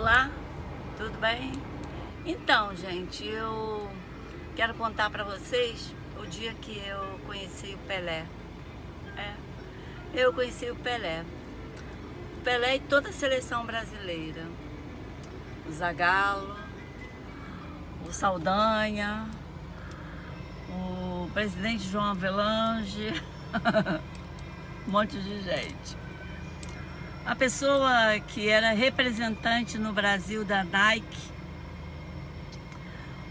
Olá, tudo bem? Então, gente, eu quero contar para vocês o dia que eu conheci o Pelé. É, eu conheci o Pelé. O Pelé e toda a seleção brasileira. O Zagallo, o Saldanha, o presidente João Avelange, um monte de gente. A pessoa que era representante no Brasil da Nike.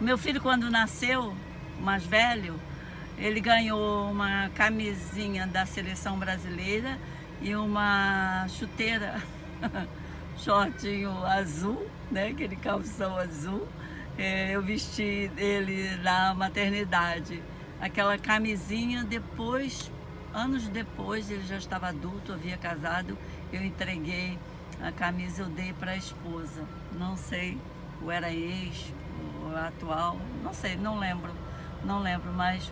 O meu filho, quando nasceu, o mais velho, ele ganhou uma camisinha da seleção brasileira e uma chuteira, shortinho azul, né? Aquele calção azul. Eu vesti ele na maternidade. Aquela camisinha, depois, anos depois, ele já estava adulto, havia casado, eu entreguei a camisa, eu dei para a esposa. Não sei, ou era ex, ou atual, não sei, não lembro, mas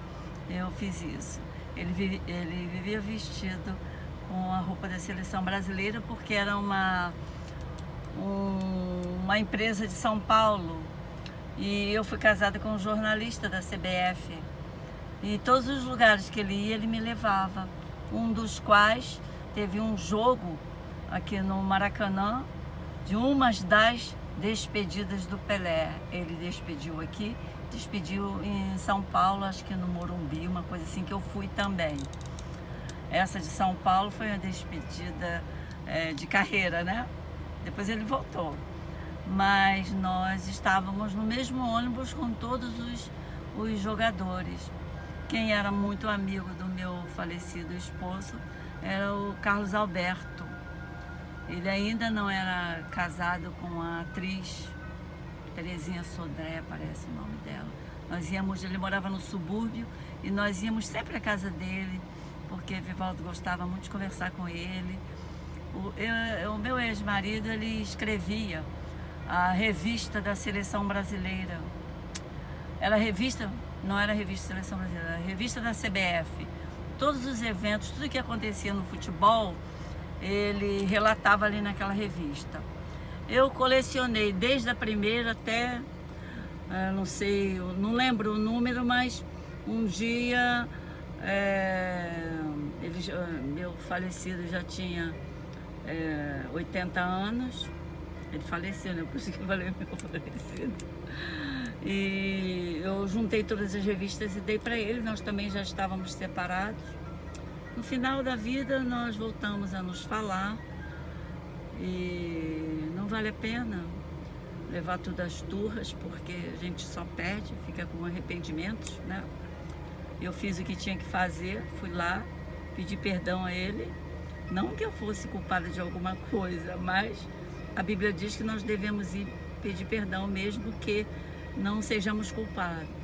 eu fiz isso. Ele vivia vestido com a roupa da seleção brasileira porque era uma empresa de São Paulo e eu fui casada com um jornalista da CBF. E todos os lugares que ele ia, ele me levava. Um dos quais teve um jogo aqui no Maracanã, de umas das despedidas do Pelé. Ele despediu aqui, despediu em São Paulo, acho que no Morumbi, uma coisa assim, que eu fui também. Essa de São Paulo foi uma despedida de carreira, né? Depois ele voltou. Mas nós estávamos no mesmo ônibus com todos os jogadores. Quem era muito amigo do meu falecido esposo era o Carlos Alberto. Ele ainda não era casado com a atriz Terezinha Sodré, parece o nome dela. Ele morava no subúrbio e nós íamos sempre à casa dele, porque Vivaldo gostava muito de conversar com ele. O meu ex-marido, ele escrevia a revista da Seleção Brasileira. Era revista, não era revista Seleção Brasileira, era revista da CBF. Todos os eventos, tudo que acontecia no futebol, ele relatava ali naquela revista. Eu colecionei desde a primeira até, não sei, não lembro o número, mas um dia, meu falecido já tinha 80 anos, ele faleceu, né? Por isso que eu falei meu falecido. E eu juntei todas as revistas e dei para ele, nós também já estávamos separados. No final da vida nós voltamos a nos falar e não vale a pena levar tudo às turras, porque a gente só perde, fica com arrependimentos, né? Eu fiz o que tinha que fazer, fui lá, pedi perdão a ele, não que eu fosse culpada de alguma coisa, mas a Bíblia diz que nós devemos ir pedir perdão mesmo que não sejamos culpados.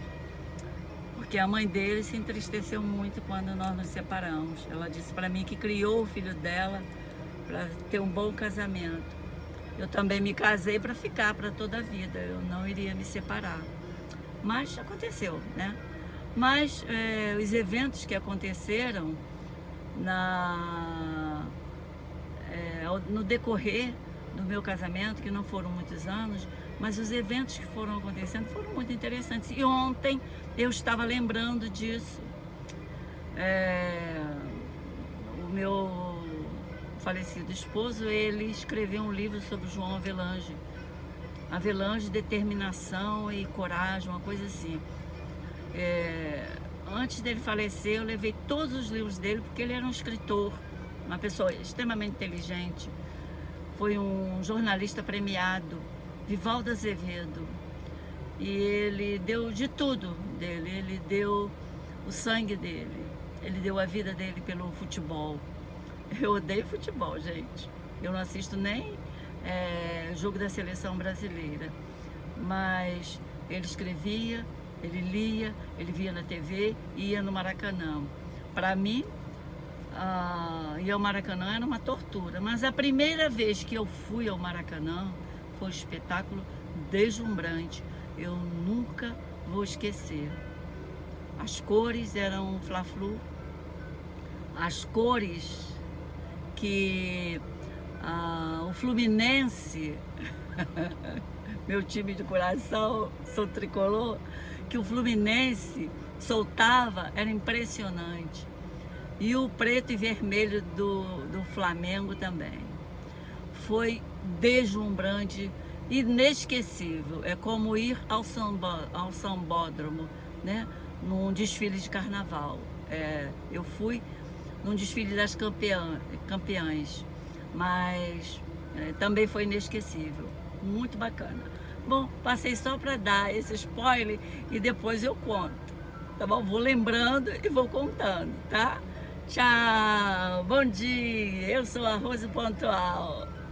Porque a mãe dele se entristeceu muito quando nós nos separamos. Ela disse para mim que criou o filho dela para ter um bom casamento. Eu também me casei para ficar para toda a vida, eu não iria me separar. Mas aconteceu, né? Mas os eventos que aconteceram no decorrer do meu casamento, que não foram muitos anos, mas os eventos que foram acontecendo foram muito interessantes. E ontem eu estava lembrando disso. O meu falecido esposo, ele escreveu um livro sobre João Avelange. Avelange, determinação e coragem, uma coisa assim. Antes dele falecer, eu levei todos os livros dele, porque ele era um escritor, uma pessoa extremamente inteligente. Foi um jornalista premiado, Vivaldo Azevedo, e ele deu de tudo dele, ele deu o sangue dele, ele deu a vida dele pelo futebol. Eu odeio futebol, gente, eu não assisto nem jogo da seleção brasileira, mas ele escrevia, ele lia, ele via na TV e ia no Maracanã. Para mim, ir ao Maracanã era uma tortura, mas a primeira vez que eu fui ao Maracanã foi um espetáculo deslumbrante, eu nunca vou esquecer. As cores eram fla-flu, as cores que o Fluminense, meu time de coração, sou tricolor, que o Fluminense soltava, era impressionante. E o preto e vermelho do Flamengo também. Foi deslumbrante, inesquecível. É como ir ao sambódromo, né? Num desfile de carnaval. Eu fui num desfile das campeãs, mas também foi inesquecível. Muito bacana. Bom, passei só para dar esse spoiler e depois eu conto, tá bom? Vou lembrando e vou contando, tá? Tchau, bom dia, eu sou a Rose Pontual.